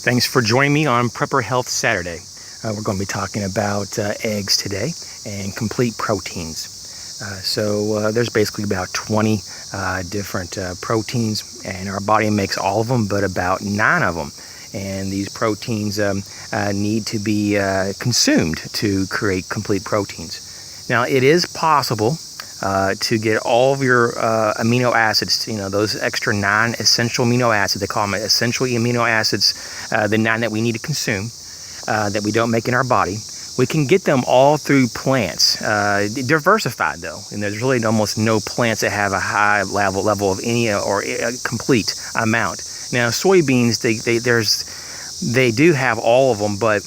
Thanks for joining me on Prepper Health Saturday. We're going to be talking about eggs today and complete proteins. There's basically about 20 different proteins, and our body makes all of them, but about 9 of them. And these proteins need to be consumed to create complete proteins. Now, it is possible to get all of your amino acids, those extra 9 essential amino acids. They call them essential amino acids, the 9 that we need to consume, that we don't make in our body. We can get them all through plants, diversified though, and there's really almost no plants that have a high level of any or a complete amount. Now, soybeans, they do have all of them, but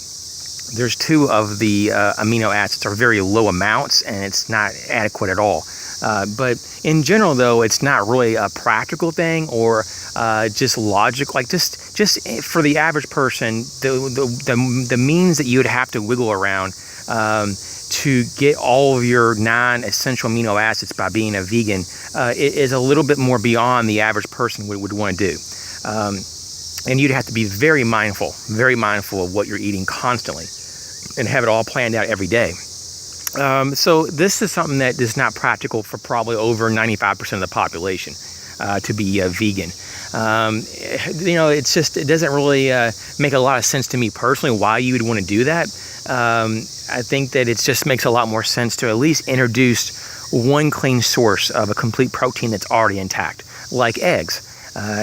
there's 2 of the amino acids are very low amounts, and it's not adequate at all. But in general, though, it's not really a practical thing or just logic. Like just for the average person, the means that you would have to wiggle around to get all of your 9 essential amino acids by being a vegan is a little bit more beyond the average person would want to do. And you'd have to be very mindful of what you're eating constantly and have it all planned out every day. So this is something that is not practical for probably over 95% of the population to be vegan. It doesn't really make a lot of sense to me personally why you would want to do that. I think that it just makes a lot more sense to at least introduce one clean source of a complete protein that's already intact, like eggs.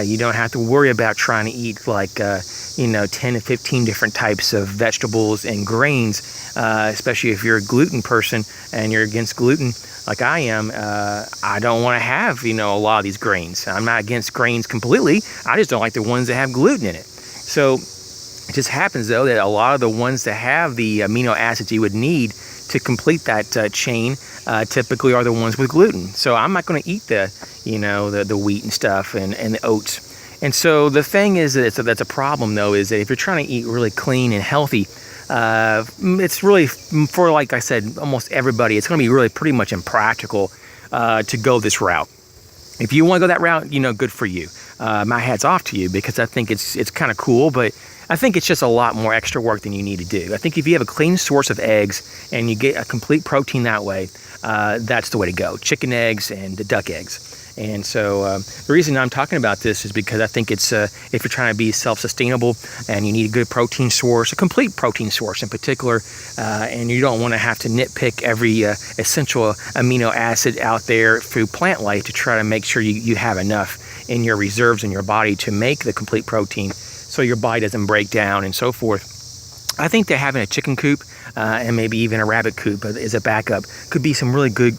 You don't have to worry about trying to eat 10 to 15 different types of vegetables and grains, especially if you're a gluten person and you're against gluten like I am. I don't want to have, a lot of these grains. I'm not against grains completely. I just don't like the ones that have gluten in it. So it just happens, though, that a lot of the ones that have the amino acids you would need to complete that chain typically are the ones with gluten. So I'm not going to eat the wheat and stuff and the oats. And so the thing is that's a problem, though, is that if you're trying to eat really clean and healthy, it's really, for, like I said, almost everybody, it's going to be really pretty much impractical to go this route. If you want to go that route, good for you. My hat's off to you, because I think it's kind of cool, but I think it's just a lot more extra work than you need to do. I think if you have a clean source of eggs and you get a complete protein that way, that's the way to go. Chicken eggs and duck eggs. And so the reason I'm talking about this is because I think it's if you're trying to be self-sustainable and you need a good protein source, a complete protein source in particular, and you don't want to have to nitpick every essential amino acid out there through plant life to try to make sure you have enough in your reserves in your body to make the complete protein so your body doesn't break down and so forth. I think that having a chicken coop and maybe even a rabbit coop as a backup could be some really good,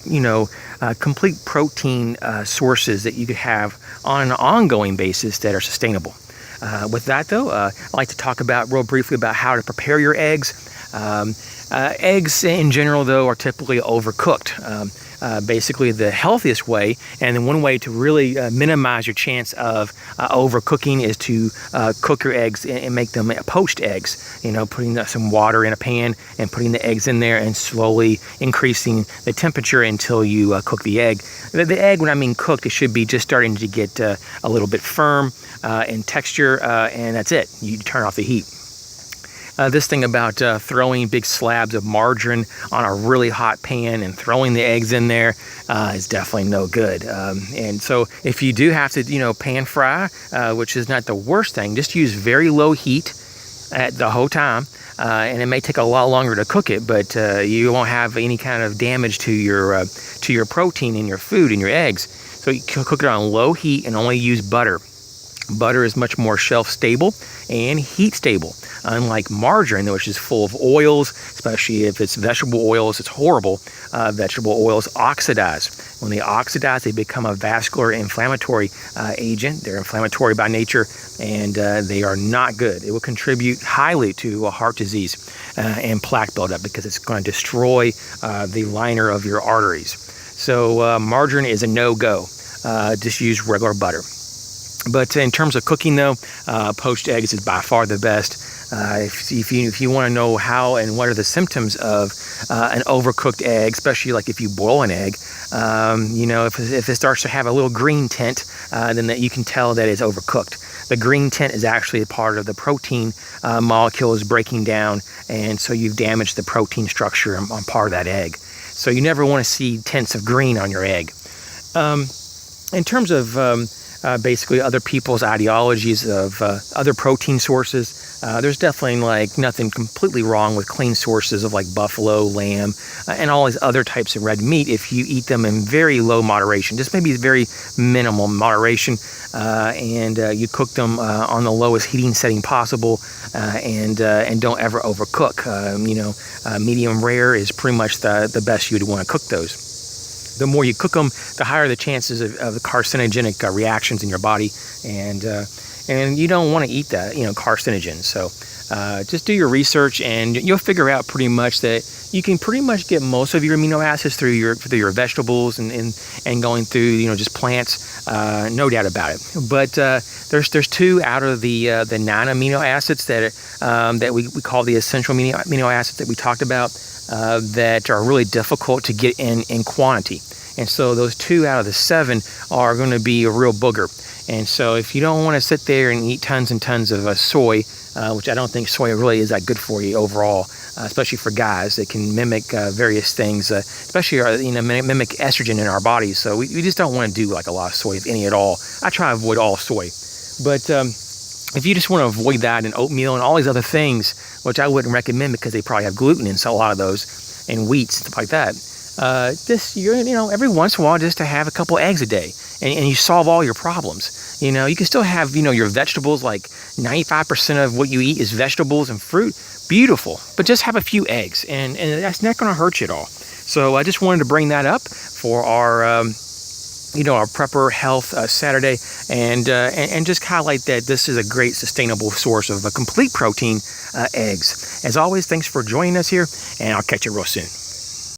complete protein sources that you could have on an ongoing basis that are sustainable. With that, though, I'd like to talk real briefly about how to prepare your eggs. Eggs in general, though, are typically overcooked. Basically, the healthiest way, and then one way to really minimize your chance of overcooking, is to cook your eggs and make them poached eggs. Putting some water in a pan and putting the eggs in there and slowly increasing the temperature until you cook the egg. The egg, when I mean cooked, it should be just starting to get a little bit firm in texture, and that's it. You turn off the heat. This thing about throwing big slabs of margarine on a really hot pan and throwing the eggs in there is definitely no good. And so if you do have to, pan fry, which is not the worst thing, just use very low heat at the whole time. And it may take a lot longer to cook it, but you won't have any kind of damage to your protein in your food, in your eggs. So you can cook it on low heat and only use butter. Butter is much more shelf stable and heat stable, unlike margarine, which is full of oils, especially if it's vegetable oils. It's horrible. Vegetable oils oxidize. When they oxidize, they become a vascular inflammatory agent. They're inflammatory by nature, and they are not good. It will contribute highly to heart disease and plaque buildup, because it's going to destroy the liner of your arteries. So margarine is a no-go. Just use regular butter. But in terms of cooking, though, poached eggs is by far the best. If you want to know how and what are the symptoms of an overcooked egg, especially like if you boil an egg, if it starts to have a little green tint, then that you can tell that it's overcooked. The green tint is actually a part of the protein molecules breaking down, and so you've damaged the protein structure on part of that egg. So you never want to see tints of green on your egg. In terms of basically other people's ideologies of other protein sources, there's definitely like nothing completely wrong with clean sources of like buffalo, lamb, and all these other types of red meat if you eat them in very low moderation, just maybe very minimal moderation, and you cook them on the lowest heating setting possible, and don't ever overcook. Medium rare is pretty much the best you'd want to cook those. The more you cook them, the higher the chances of the carcinogenic reactions in your body, and you don't want to eat that, carcinogen. So just do your research, and you'll figure out pretty much that you can pretty much get most of your amino acids through your vegetables and going through just plants, no doubt about it. But there's 2 out of the 9 amino acids that we call the essential amino acids that we talked about, that are really difficult to get in quantity. And so those 2 out of the 7 are going to be a real booger. And so if you don't want to sit there and eat tons and tons of soy, which I don't think soy really is that good for you overall, especially for guys, it can mimic various things, especially mimic estrogen in our bodies. So we just don't want to do like a lot of soy, if any at all. I try to avoid all soy. But if you just want to avoid that and oatmeal and all these other things, which I wouldn't recommend because they probably have gluten in a lot of those, and wheat, stuff like that, every once in a while just to have a couple eggs a day, and you solve all your problems. You can still have your vegetables, like 95% of what you eat is vegetables and fruit. Beautiful, but just have a few eggs, and that's not going to hurt you at all. So I just wanted to bring that up for our our Prepper Health Saturday, and just highlight that this is a great sustainable source of a complete protein, eggs. As always, thanks for joining us here, and I'll catch you real soon.